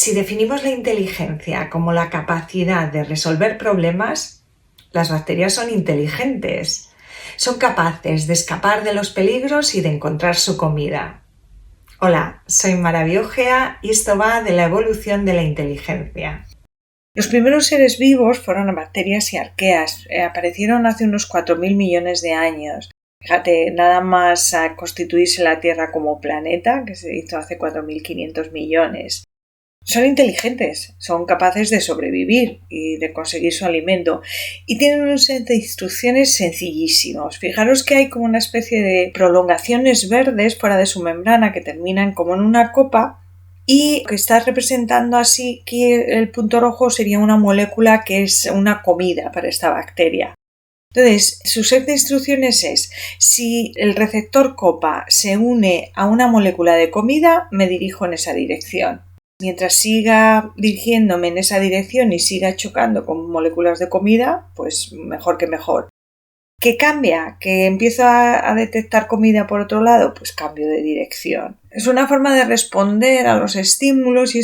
Si definimos la inteligencia como la capacidad de resolver problemas, las bacterias son inteligentes. Son capaces de escapar de los peligros y de encontrar su comida. Hola, soy Mara Biogea y esto va de la evolución de la inteligencia. Los primeros seres vivos fueron bacterias y arqueas. Aparecieron hace unos 4.000 millones de años. Fíjate, nada más a constituirse la Tierra como planeta, que se hizo hace 4.500 millones. Son inteligentes, son capaces de sobrevivir y de conseguir su alimento y tienen un set de instrucciones sencillísimos. Fijaros que hay como una especie de prolongaciones verdes fuera de su membrana que terminan como en una copa y que está representando así que el punto rojo sería una molécula que es una comida para esta bacteria. Entonces, su set de instrucciones es: si el receptor copa se une a una molécula de comida, me dirijo en esa dirección. Mientras siga dirigiéndome en esa dirección y siga chocando con moléculas de comida, pues mejor que mejor. ¿Qué cambia? ¿Que empiezo a detectar comida por otro lado? Pues cambio de dirección. Es una forma de responder a los estímulos y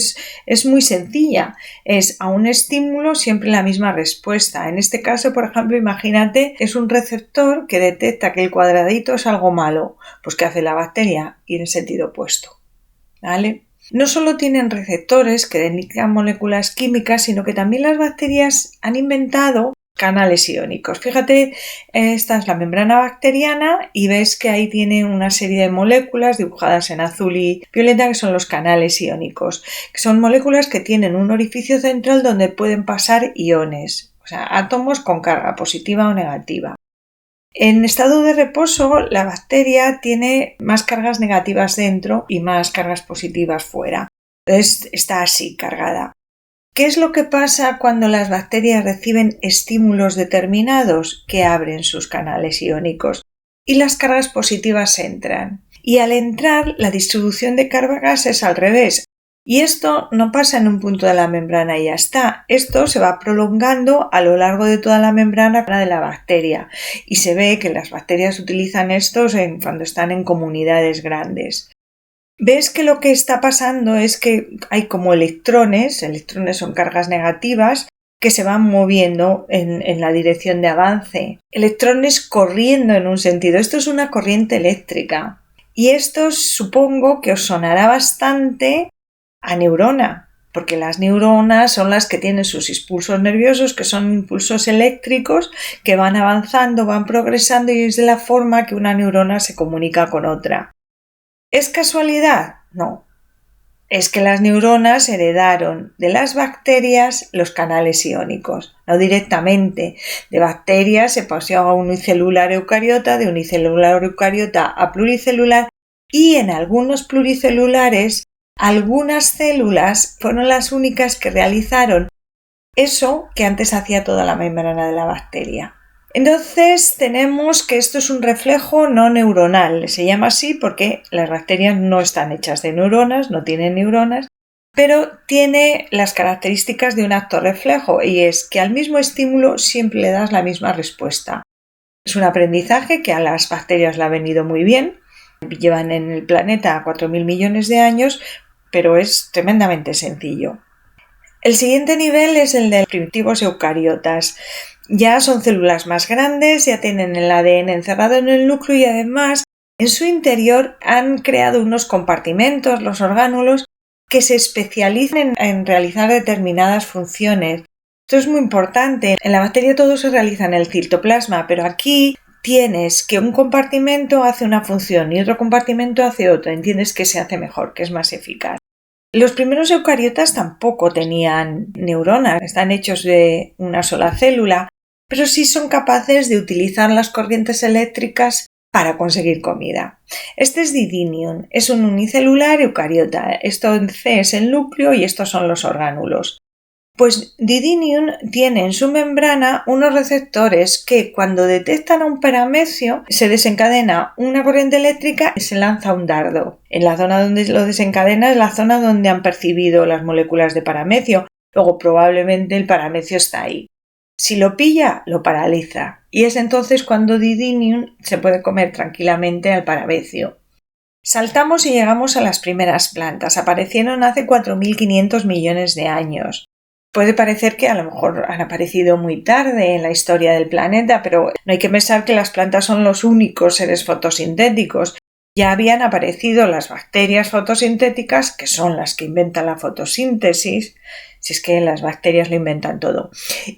es muy sencilla. Es a un estímulo siempre la misma respuesta. En este caso, por ejemplo, imagínate, es un receptor que detecta que el cuadradito es algo malo. Pues ¿qué hace la bacteria? Ir en sentido opuesto. ¿Vale? No solo tienen receptores que detectan moléculas químicas, sino que también las bacterias han inventado canales iónicos. Fíjate, esta es la membrana bacteriana y ves que ahí tiene una serie de moléculas dibujadas en azul y violeta que son los canales iónicos, que son moléculas que tienen un orificio central donde pueden pasar iones, o sea, átomos con carga positiva o negativa. En estado de reposo, la bacteria tiene más cargas negativas dentro y más cargas positivas fuera. Entonces está así, cargada. ¿Qué es lo que pasa cuando las bacterias reciben estímulos determinados? Que abren sus canales iónicos y las cargas positivas entran. Y al entrar, la distribución de cargas es al revés. Y esto no pasa en un punto de la membrana y ya está. Esto se va prolongando a lo largo de toda la membrana de la bacteria. Y se ve que las bacterias utilizan estos cuando están en comunidades grandes. Ves que lo que está pasando es que hay como electrones son cargas negativas, que se van moviendo en la dirección de avance. Electrones corriendo en un sentido. Esto es una corriente eléctrica. Y esto supongo que os sonará bastante a neurona, porque las neuronas son las que tienen sus impulsos nerviosos, que son impulsos eléctricos que van avanzando, van progresando y es de la forma que una neurona se comunica con otra. ¿Es casualidad? No. Es que las neuronas heredaron de las bacterias los canales iónicos, no directamente. De bacterias se pasó a unicelular eucariota, de unicelular eucariota a pluricelular y en algunos pluricelulares algunas células fueron las únicas que realizaron eso que antes hacía toda la membrana de la bacteria. Entonces tenemos que esto es un reflejo no neuronal. Se llama así porque las bacterias no están hechas de neuronas, no tienen neuronas, pero tiene las características de un acto reflejo y es que al mismo estímulo siempre le das la misma respuesta. Es un aprendizaje que a las bacterias le ha venido muy bien. Llevan en el planeta 4.000 millones de años, pero es tremendamente sencillo. El siguiente nivel es el de primitivos eucariotas. Ya son células más grandes, ya tienen el ADN encerrado en el núcleo y además en su interior han creado unos compartimentos, los orgánulos, que se especializan en realizar determinadas funciones. Esto es muy importante. En la bacteria todo se realiza en el citoplasma, pero aquí tienes que un compartimento hace una función y otro compartimento hace otra. Entiendes que se hace mejor, que es más eficaz. Los primeros eucariotas tampoco tenían neuronas, están hechos de una sola célula, pero sí son capaces de utilizar las corrientes eléctricas para conseguir comida. Este es Didinium, es un unicelular eucariota. Esto en C es el núcleo y estos son los orgánulos. Pues Didinium tiene en su membrana unos receptores que cuando detectan a un paramecio se desencadena una corriente eléctrica y se lanza un dardo. En la zona donde lo desencadena es la zona donde han percibido las moléculas de paramecio. Luego probablemente el paramecio está ahí. Si lo pilla, lo paraliza y es entonces cuando Didinium se puede comer tranquilamente al paramecio. Saltamos y llegamos a las primeras plantas. Aparecieron hace 4.500 millones de años. Puede parecer que a lo mejor han aparecido muy tarde en la historia del planeta, pero no hay que pensar que las plantas son los únicos seres fotosintéticos. Ya habían aparecido las bacterias fotosintéticas, que son las que inventan la fotosíntesis, si es que las bacterias lo inventan todo,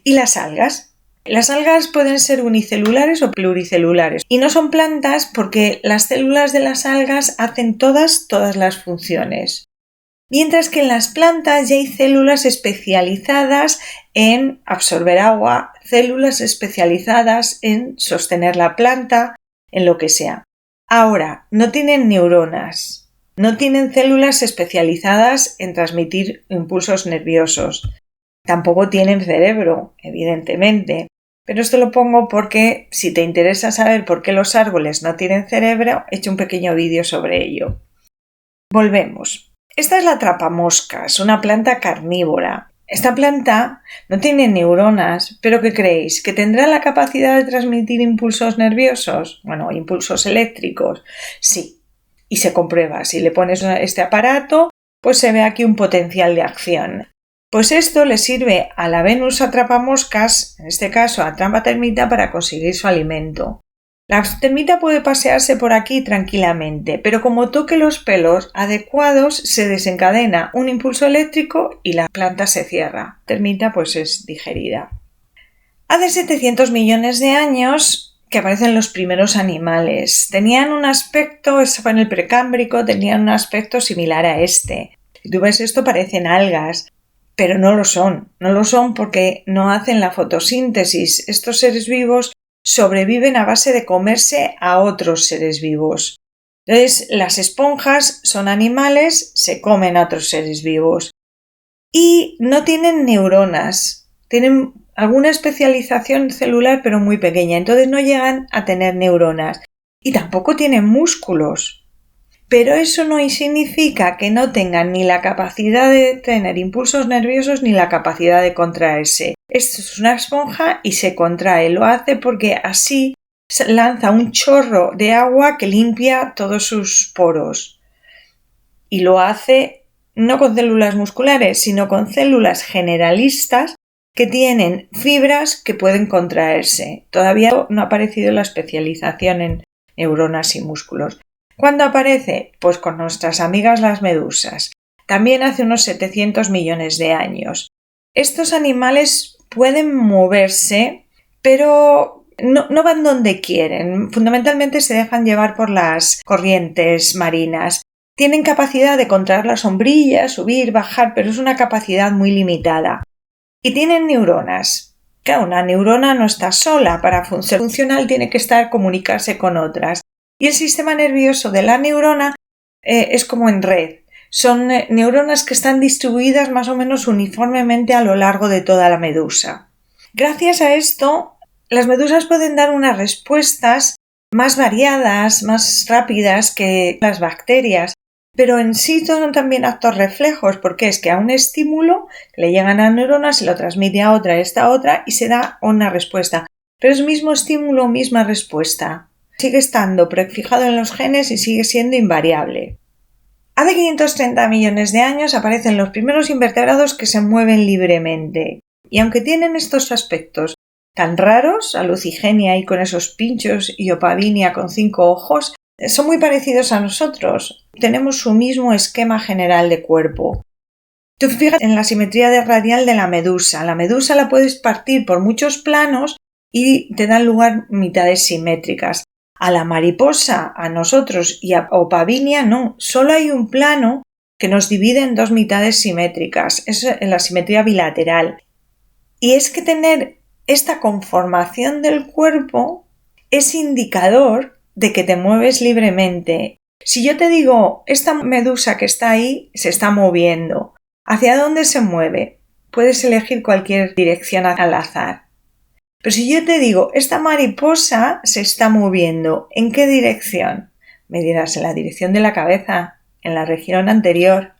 y las algas. Las algas pueden ser unicelulares o pluricelulares y no son plantas porque las células de las algas hacen todas las funciones. Mientras que en las plantas ya hay células especializadas en absorber agua, células especializadas en sostener la planta, en lo que sea. Ahora, no tienen neuronas, no tienen células especializadas en transmitir impulsos nerviosos. Tampoco tienen cerebro, evidentemente. Pero esto lo pongo porque si te interesa saber por qué los árboles no tienen cerebro, he hecho un pequeño vídeo sobre ello. Volvemos. Esta es la trapamoscas, una planta carnívora. Esta planta no tiene neuronas, pero ¿qué creéis? ¿Que tendrá la capacidad de transmitir impulsos nerviosos? Bueno, impulsos eléctricos. Sí, y se comprueba. Si le pones este aparato, pues se ve aquí un potencial de acción. Pues esto le sirve a la Venus atrapamoscas, en este caso a trampa termita, para conseguir su alimento. La termita puede pasearse por aquí tranquilamente, pero como toque los pelos adecuados se desencadena un impulso eléctrico y la planta se cierra. La termita pues es digerida. Hace 700 millones de años que aparecen los primeros animales. Tenían un aspecto, eso fue en el precámbrico, tenían un aspecto similar a este. Si tú ves esto parecen algas. Pero no lo son porque no hacen la fotosíntesis. Estos seres vivos sobreviven a base de comerse a otros seres vivos. Entonces, las esponjas son animales, se comen a otros seres vivos. Y no tienen neuronas, tienen alguna especialización celular pero muy pequeña, entonces no llegan a tener neuronas. Y tampoco tienen músculos. Pero eso no significa que no tengan ni la capacidad de tener impulsos nerviosos ni la capacidad de contraerse. Esto es una esponja y se contrae. Lo hace porque así lanza un chorro de agua que limpia todos sus poros. Y lo hace no con células musculares, sino con células generalistas que tienen fibras que pueden contraerse. Todavía no ha aparecido la especialización en neuronas y músculos. ¿Cuándo aparece? Pues con nuestras amigas las medusas. También hace unos 700 millones de años. Estos animales pueden moverse, pero no van donde quieren. Fundamentalmente se dejan llevar por las corrientes marinas. Tienen capacidad de contraer la sombrilla, subir, bajar, pero es una capacidad muy limitada. Y tienen neuronas. Claro, una neurona no está sola. Para ser funcional tiene que comunicarse con otras. Y el sistema nervioso de la neurona es como en red. Son neuronas que están distribuidas más o menos uniformemente a lo largo de toda la medusa. Gracias a esto, las medusas pueden dar unas respuestas más variadas, más rápidas que las bacterias, pero en sí son también actos reflejos, porque es que a un estímulo le llegan a neuronas, se lo transmite a otra, esta otra, y se da una respuesta. Pero es mismo estímulo, misma respuesta. Sigue estando prefijado en los genes y sigue siendo invariable. Hace 530 millones de años aparecen los primeros invertebrados que se mueven libremente. Y aunque tienen estos aspectos tan raros, Alucigenia y con esos pinchos y Opavinia con 5 ojos, son muy parecidos a nosotros. Tenemos su mismo esquema general de cuerpo. Tú fijas en la simetría radial de la medusa. La medusa la puedes partir por muchos planos y te dan lugar mitades simétricas. A la mariposa, a nosotros y a Opavinia no, solo hay un plano que nos divide en dos mitades simétricas, es en la simetría bilateral. Y es que tener esta conformación del cuerpo es indicador de que te mueves libremente. Si yo te digo, esta medusa que está ahí se está moviendo, ¿hacia dónde se mueve? Puedes elegir cualquier dirección al azar. Pero si yo te digo, esta mariposa se está moviendo, ¿en qué dirección? Me dirás, en la dirección de la cabeza, en la región anterior.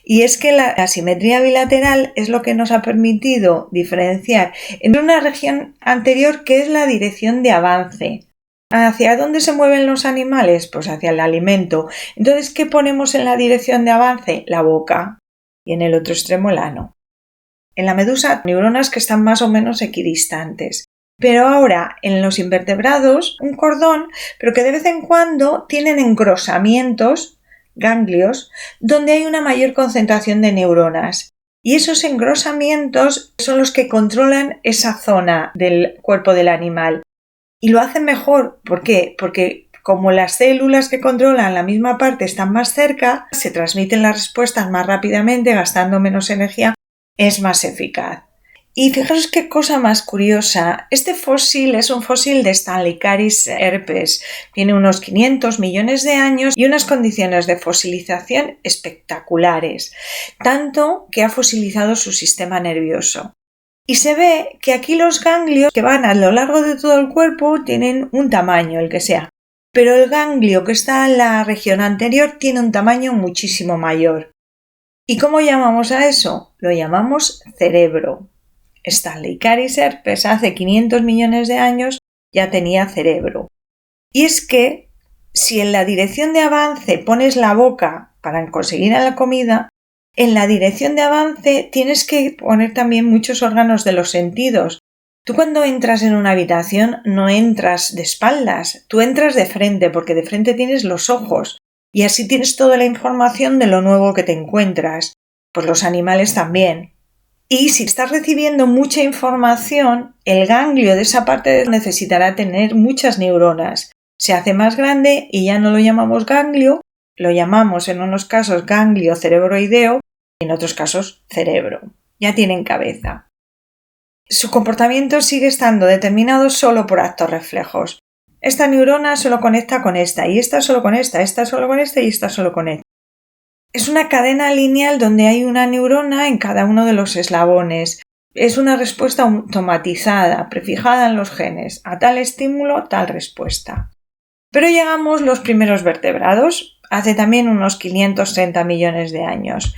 Y es que la simetría bilateral es lo que nos ha permitido diferenciar en una región anterior que es la dirección de avance. ¿Hacia dónde se mueven los animales? Pues hacia el alimento. Entonces, ¿qué ponemos en la dirección de avance? La boca y en el otro extremo el ano. En la medusa, neuronas que están más o menos equidistantes. Pero ahora, en los invertebrados, un cordón, pero que de vez en cuando tienen engrosamientos, ganglios, donde hay una mayor concentración de neuronas. Y esos engrosamientos son los que controlan esa zona del cuerpo del animal. Y lo hacen mejor. ¿Por qué? Porque como las células que controlan la misma parte están más cerca, se transmiten las respuestas más rápidamente, gastando menos energía, es más eficaz. Y fijaros qué cosa más curiosa. Este fósil es un fósil de Stanylicaris herpes. Tiene unos 500 millones de años y unas condiciones de fosilización espectaculares, tanto que ha fosilizado su sistema nervioso. Y se ve que aquí los ganglios que van a lo largo de todo el cuerpo tienen un tamaño, el que sea. Pero el ganglio que está en la región anterior tiene un tamaño muchísimo mayor. ¿Y cómo llamamos a eso? Lo llamamos cerebro. Stanylicaris herpes hace 500 millones de años ya tenía cerebro. Y es que si en la dirección de avance pones la boca para conseguir la comida, en la dirección de avance tienes que poner también muchos órganos de los sentidos. Tú cuando entras en una habitación no entras de espaldas, tú entras de frente porque de frente tienes los ojos y así tienes toda la información de lo nuevo que te encuentras. Pues los animales también. Y si estás recibiendo mucha información, el ganglio de esa parte necesitará tener muchas neuronas. Se hace más grande y ya no lo llamamos ganglio, lo llamamos en unos casos ganglio cerebroideo y en otros casos cerebro. Ya tienen cabeza. Su comportamiento sigue estando determinado solo por actos reflejos. Esta neurona solo conecta con esta, y esta solo con esta solo con esta y esta solo con esta. Es una cadena lineal donde hay una neurona en cada uno de los eslabones. Es una respuesta automatizada, prefijada en los genes. A tal estímulo, tal respuesta. Pero llegamos los primeros vertebrados, hace también unos 530 millones de años.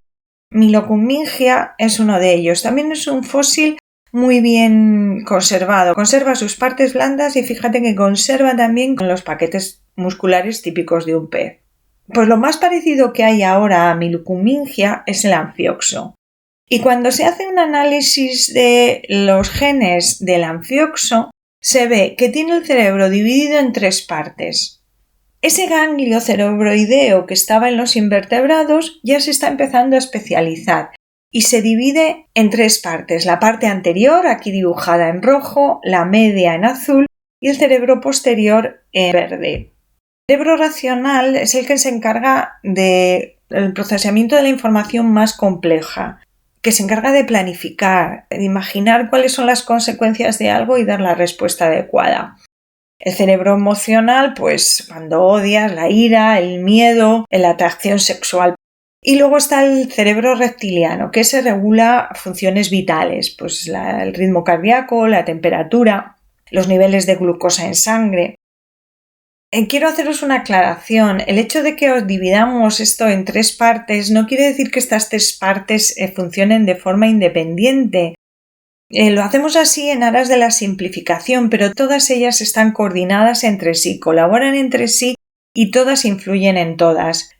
Mylocummingia es uno de ellos. También es un fósil muy bien conservado. Conserva sus partes blandas y fíjate que conserva también los paquetes musculares típicos de un pez. Pues lo más parecido que hay ahora a Mylocummingia es el anfioxo. Y cuando se hace un análisis de los genes del anfioxo, se ve que tiene el cerebro dividido en 3 partes. Ese ganglio cerebroideo que estaba en los invertebrados ya se está empezando a especializar y se divide en 3 partes. La parte anterior, aquí dibujada en rojo, la media en azul y el cerebro posterior en verde. El cerebro racional es el que se encarga del procesamiento de la información más compleja, que se encarga de planificar, de imaginar cuáles son las consecuencias de algo y dar la respuesta adecuada. El cerebro emocional, pues cuando odias, la ira, el miedo, la atracción sexual. Y luego está el cerebro reptiliano, que se regula funciones vitales, pues el ritmo cardíaco, la temperatura, los niveles de glucosa en sangre. Quiero haceros una aclaración. El hecho de que os dividamos esto en 3 partes no quiere decir que estas 3 partes funcionen de forma independiente. Lo hacemos así en aras de la simplificación, pero todas ellas están coordinadas entre sí, colaboran entre sí y todas influyen en todas.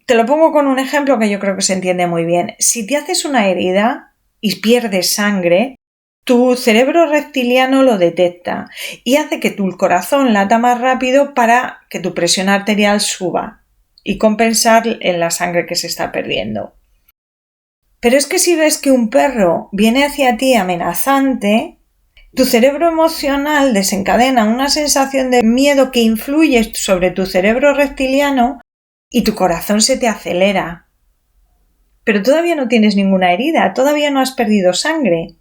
Te lo pongo con un ejemplo que yo creo que se entiende muy bien. Si te haces una herida y pierdes sangre, tu cerebro reptiliano lo detecta y hace que tu corazón lata más rápido para que tu presión arterial suba y compensar en la sangre que se está perdiendo. Pero es que si ves que un perro viene hacia ti amenazante, tu cerebro emocional desencadena una sensación de miedo que influye sobre tu cerebro reptiliano y tu corazón se te acelera. Pero todavía no tienes ninguna herida, todavía no has perdido sangre.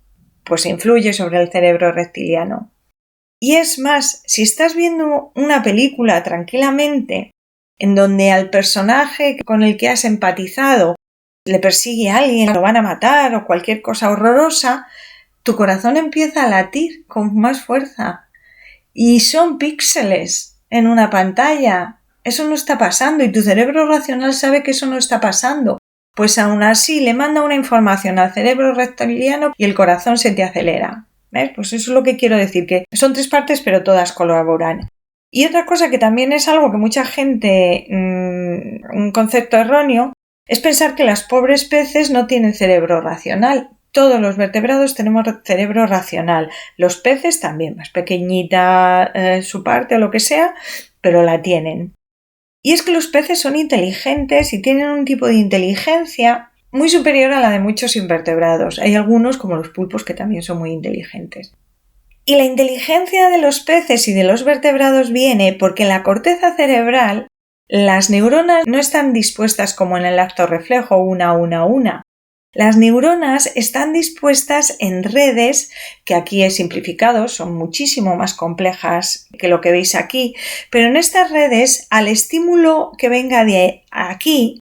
Pues influye sobre el cerebro reptiliano. Y es más, si estás viendo una película tranquilamente en donde al personaje con el que has empatizado le persigue a alguien, lo van a matar o cualquier cosa horrorosa, tu corazón empieza a latir con más fuerza. Y son píxeles en una pantalla. Eso no está pasando y tu cerebro racional sabe que eso no está pasando. Pues aún así le manda una información al cerebro reptiliano y el corazón se te acelera. ¿Ves? Pues eso es lo que quiero decir, que son 3 partes pero todas colaboran. Y otra cosa que también es algo que mucha gente, un concepto erróneo, es pensar que los pobres peces no tienen cerebro racional. Todos los vertebrados tenemos cerebro racional. Los peces también, más pequeñita su parte o lo que sea, pero la tienen. Y es que los peces son inteligentes y tienen un tipo de inteligencia muy superior a la de muchos invertebrados. Hay algunos, como los pulpos, que también son muy inteligentes. Y la inteligencia de los peces y de los vertebrados viene porque en la corteza cerebral las neuronas no están dispuestas como en el acto reflejo, una a una. Las neuronas están dispuestas en redes, que aquí he simplificado, son muchísimo más complejas que lo que veis aquí, pero en estas redes, al estímulo que venga de aquí,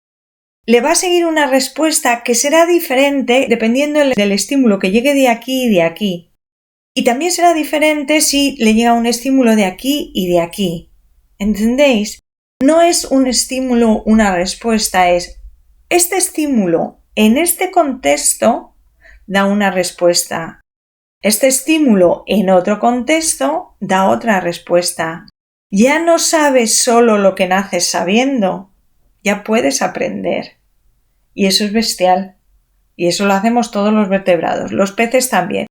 le va a seguir una respuesta que será diferente dependiendo del estímulo que llegue de aquí y de aquí. Y también será diferente si le llega un estímulo de aquí y de aquí. ¿Entendéis? No es un estímulo, una respuesta, es este estímulo en este contexto da una respuesta. Este estímulo en otro contexto da otra respuesta. Ya no sabes solo lo que naces sabiendo, ya puedes aprender. Y eso es bestial. Y eso lo hacemos todos los vertebrados, los peces también.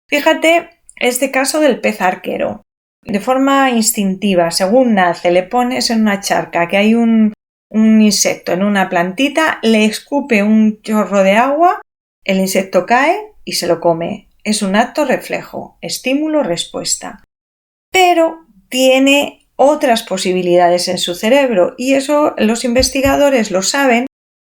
Fíjate este caso del pez arquero. De forma instintiva, según nace, le pones en una charca que hay un insecto en una plantita, le escupe un chorro de agua, el insecto cae y se lo come. Es un acto reflejo, estímulo-respuesta. Pero tiene otras posibilidades en su cerebro y eso los investigadores lo saben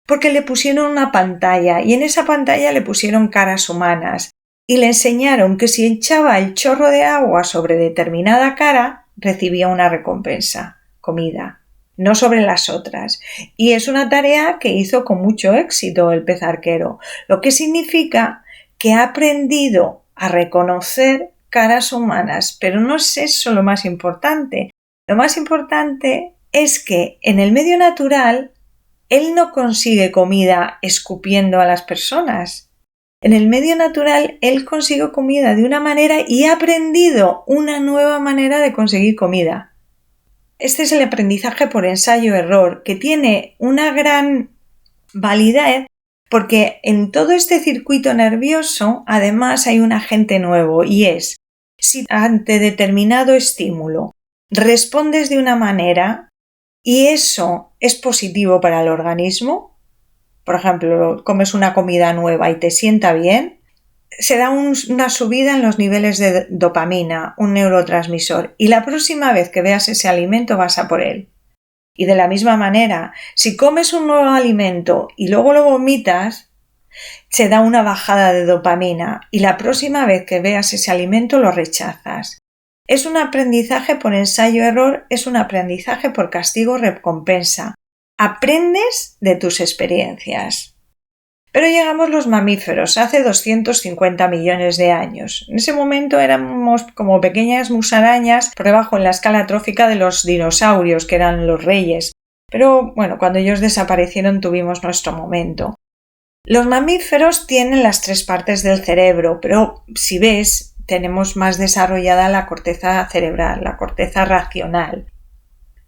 porque le pusieron una pantalla y en esa pantalla le pusieron caras humanas. Y le enseñaron que si echaba el chorro de agua sobre determinada cara, recibía una recompensa, comida, no sobre las otras. Y es una tarea que hizo con mucho éxito el pez arquero, lo que significa que ha aprendido a reconocer caras humanas. Pero no es eso lo más importante. Lo más importante es que en el medio natural él no consigue comida escupiendo a las personas. En el medio natural él consigue comida de una manera y ha aprendido una nueva manera de conseguir comida. Este es el aprendizaje por ensayo-error, que tiene una gran validez porque en todo este circuito nervioso además hay un agente nuevo y es si ante determinado estímulo respondes de una manera y eso es positivo para el organismo, por ejemplo, comes una comida nueva y te sienta bien, se da una subida en los niveles de dopamina, un neurotransmisor, y la próxima vez que veas ese alimento vas a por él. Y de la misma manera, si comes un nuevo alimento y luego lo vomitas, se da una bajada de dopamina y la próxima vez que veas ese alimento lo rechazas. Es un aprendizaje por ensayo-error, es un aprendizaje por castigo-recompensa. Aprendes de tus experiencias. Pero llegamos los mamíferos, hace 250 millones de años. En ese momento éramos como pequeñas musarañas por debajo en la escala trófica de los dinosaurios, que eran los reyes. Pero bueno, cuando ellos desaparecieron tuvimos nuestro momento. Los mamíferos tienen las tres partes del cerebro, pero si ves, tenemos más desarrollada la corteza cerebral, la corteza racional.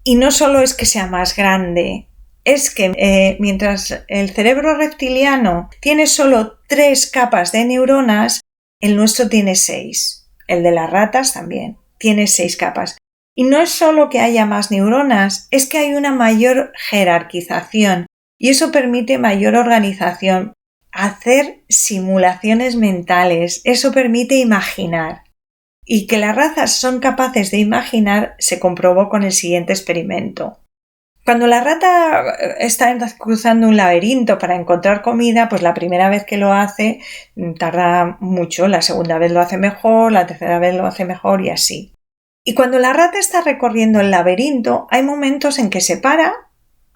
Y no solo es que sea más grande, es que mientras el cerebro reptiliano tiene solo 3 capas de neuronas, el nuestro tiene 6. El de las ratas también tiene 6 capas. Y no es solo que haya más neuronas, es que hay una mayor jerarquización y eso permite mayor organización, hacer simulaciones mentales, eso permite imaginar. Y que las ratas son capaces de imaginar se comprobó con el siguiente experimento. Cuando la rata está cruzando un laberinto para encontrar comida, pues la primera vez que lo hace tarda mucho, la segunda vez lo hace mejor, la tercera vez lo hace mejor y así. Y cuando la rata está recorriendo el laberinto, hay momentos en que se para,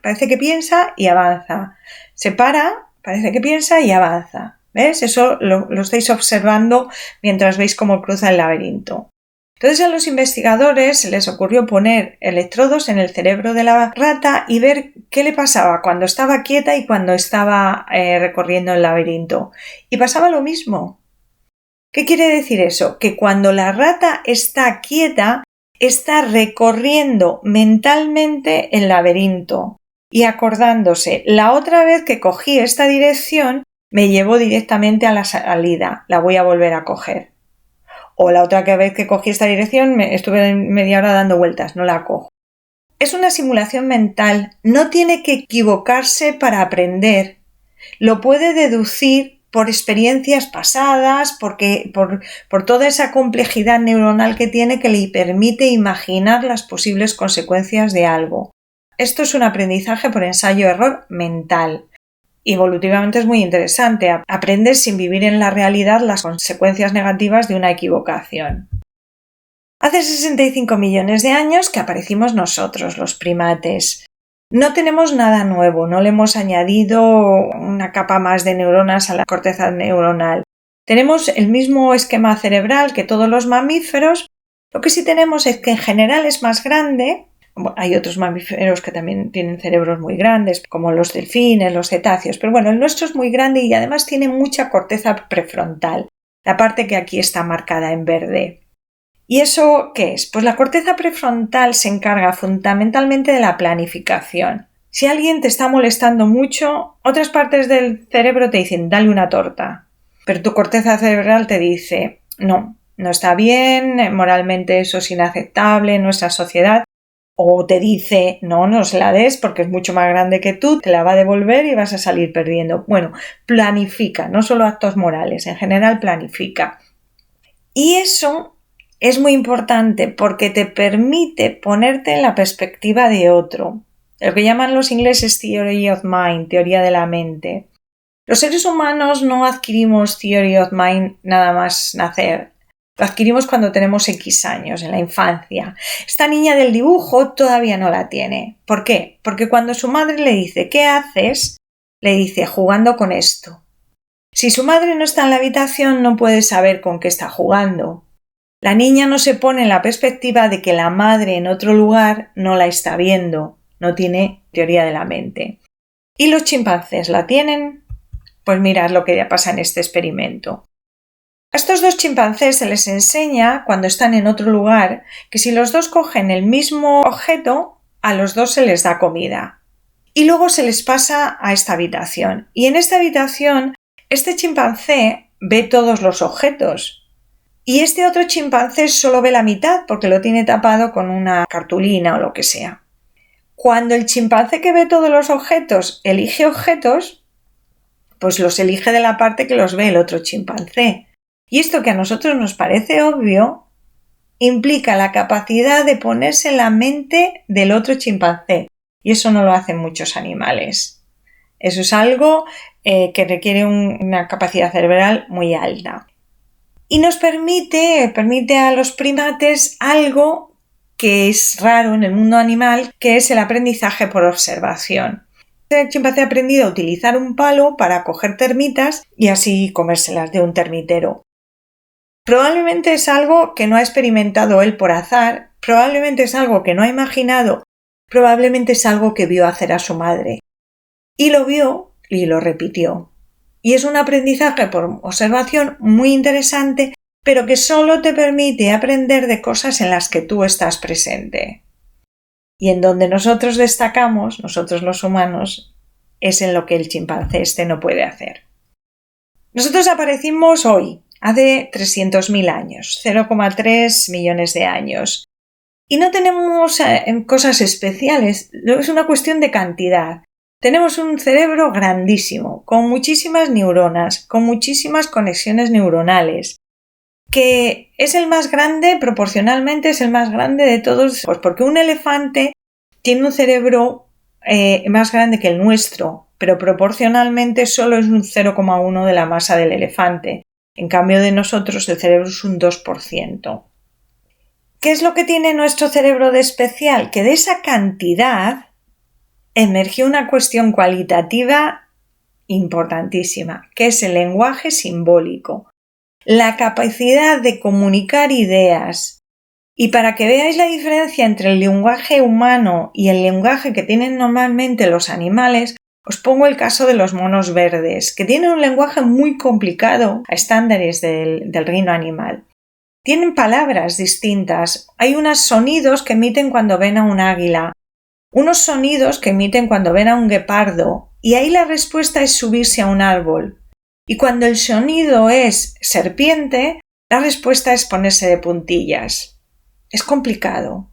parece que piensa y avanza. Se para, parece que piensa y avanza. ¿Ves? Eso lo estáis observando mientras veis cómo cruza el laberinto. Entonces a los investigadores se les ocurrió poner electrodos en el cerebro de la rata y ver qué le pasaba cuando estaba quieta y cuando estaba recorriendo el laberinto. Y pasaba lo mismo. ¿Qué quiere decir eso? Que cuando la rata está quieta está recorriendo mentalmente el laberinto y acordándose, la otra vez que cogí esta dirección me llevó directamente a la salida, la voy a volver a coger. O la otra vez que cogí esta dirección estuve media hora dando vueltas, no la cojo. Es una simulación mental, no tiene que equivocarse para aprender. Lo puede deducir por experiencias pasadas, por toda esa complejidad neuronal que tiene que le permite imaginar las posibles consecuencias de algo. Esto es un aprendizaje por ensayo-error mental. Evolutivamente es muy interesante. Aprendes sin vivir en la realidad las consecuencias negativas de una equivocación. Hace 65 millones de años que aparecimos nosotros, los primates. No tenemos nada nuevo, no le hemos añadido una capa más de neuronas a la corteza neuronal. Tenemos el mismo esquema cerebral que todos los mamíferos. Lo que sí tenemos es que en general es más grande. Hay otros mamíferos que también tienen cerebros muy grandes, como los delfines, los cetáceos, pero bueno, el nuestro es muy grande y además tiene mucha corteza prefrontal, la parte que aquí está marcada en verde. ¿Y eso qué es? Pues la corteza prefrontal se encarga fundamentalmente de la planificación. Si alguien te está molestando mucho, otras partes del cerebro te dicen dale una torta, pero tu corteza cerebral te dice no está bien, moralmente eso es inaceptable en nuestra sociedad. O te dice, no se la des porque es mucho más grande que tú, te la va a devolver y vas a salir perdiendo. Bueno, planifica, no solo actos morales, en general planifica. Y eso es muy importante porque te permite ponerte en la perspectiva de otro. Lo que llaman los ingleses Theory of Mind, teoría de la mente. Los seres humanos no adquirimos Theory of Mind nada más nacer. Lo adquirimos cuando tenemos X años, en la infancia. Esta niña del dibujo todavía no la tiene. ¿Por qué? Porque cuando su madre le dice ¿qué haces?, le dice jugando con esto. Si su madre no está en la habitación no puede saber con qué está jugando. La niña no se pone en la perspectiva de que la madre en otro lugar no la está viendo. No tiene teoría de la mente. ¿Y los chimpancés la tienen? Pues mirad lo que ya pasa en este experimento. A estos dos chimpancés se les enseña, cuando están en otro lugar, que si los dos cogen el mismo objeto, a los dos se les da comida. Y luego se les pasa a esta habitación. Y en esta habitación, este chimpancé ve todos los objetos. Y este otro chimpancé solo ve la mitad porque lo tiene tapado con una cartulina o lo que sea. Cuando el chimpancé que ve todos los objetos elige objetos, pues los elige de la parte que los ve el otro chimpancé. Y esto que a nosotros nos parece obvio, implica la capacidad de ponerse en la mente del otro chimpancé. Y eso no lo hacen muchos animales. Eso es algo que requiere una capacidad cerebral muy alta. Y nos permite a los primates algo que es raro en el mundo animal, que es el aprendizaje por observación. El chimpancé ha aprendido a utilizar un palo para coger termitas y así comérselas de un termitero. Probablemente es algo que no ha experimentado él por azar, probablemente es algo que no ha imaginado, probablemente es algo que vio hacer a su madre. Y lo vio y lo repitió. Y es un aprendizaje por observación muy interesante, pero que solo te permite aprender de cosas en las que tú estás presente. Y en donde nosotros destacamos, nosotros los humanos, es en lo que el chimpancé no puede hacer. Nosotros aparecimos hoy, hace 300.000 años, 0,3 millones de años. Y no tenemos cosas especiales, es una cuestión de cantidad. Tenemos un cerebro grandísimo, con muchísimas neuronas, con muchísimas conexiones neuronales, que es el más grande, proporcionalmente es el más grande de todos, pues porque un elefante tiene un cerebro más grande que el nuestro, pero proporcionalmente solo es un 0,1 de la masa del elefante. En cambio de nosotros el cerebro es un 2%. ¿Qué es lo que tiene nuestro cerebro de especial? Que de esa cantidad emergió una cuestión cualitativa importantísima, que es el lenguaje simbólico, la capacidad de comunicar ideas. Y para que veáis la diferencia entre el lenguaje humano y el lenguaje que tienen normalmente los animales, os pongo el caso de los monos verdes, que tienen un lenguaje muy complicado a estándares del reino animal. tienen palabras distintas. Hay unos sonidos que emiten cuando ven a un águila, unos sonidos que emiten cuando ven a un guepardo, y ahí la respuesta es subirse a un árbol. Y cuando el sonido es serpiente, la respuesta es ponerse de puntillas. Es complicado.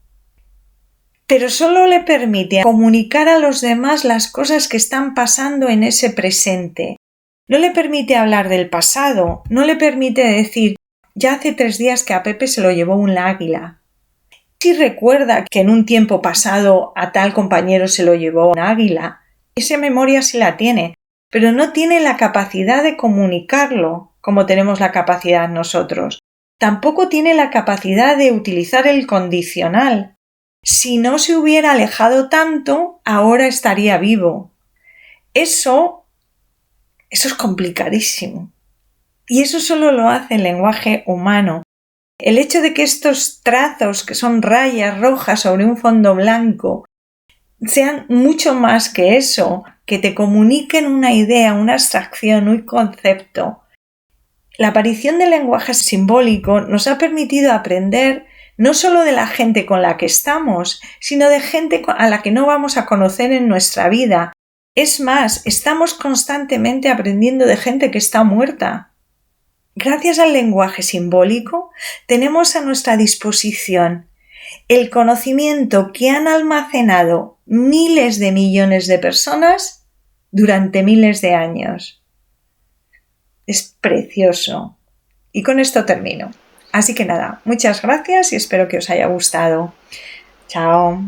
Pero solo le permite comunicar a los demás las cosas que están pasando en ese presente. No le permite hablar del pasado, no le permite decir, ya hace 3 días que a Pepe se lo llevó un águila. Si recuerda que en un tiempo pasado a tal compañero se lo llevó un águila, esa memoria sí la tiene, pero no tiene la capacidad de comunicarlo como tenemos la capacidad nosotros. Tampoco tiene la capacidad de utilizar el condicional. Si no se hubiera alejado tanto, ahora estaría vivo. Eso es complicadísimo. Y eso solo lo hace el lenguaje humano. El hecho de que estos trazos, que son rayas rojas sobre un fondo blanco, sean mucho más que eso, que te comuniquen una idea, una abstracción, un concepto. La aparición del lenguaje simbólico nos ha permitido aprender no solo de la gente con la que estamos, sino de gente a la que no vamos a conocer en nuestra vida. Es más, estamos constantemente aprendiendo de gente que está muerta. Gracias al lenguaje simbólico, tenemos a nuestra disposición el conocimiento que han almacenado miles de millones de personas durante miles de años. Es precioso. Y con esto termino. Así que nada, muchas gracias y espero que os haya gustado. Chao.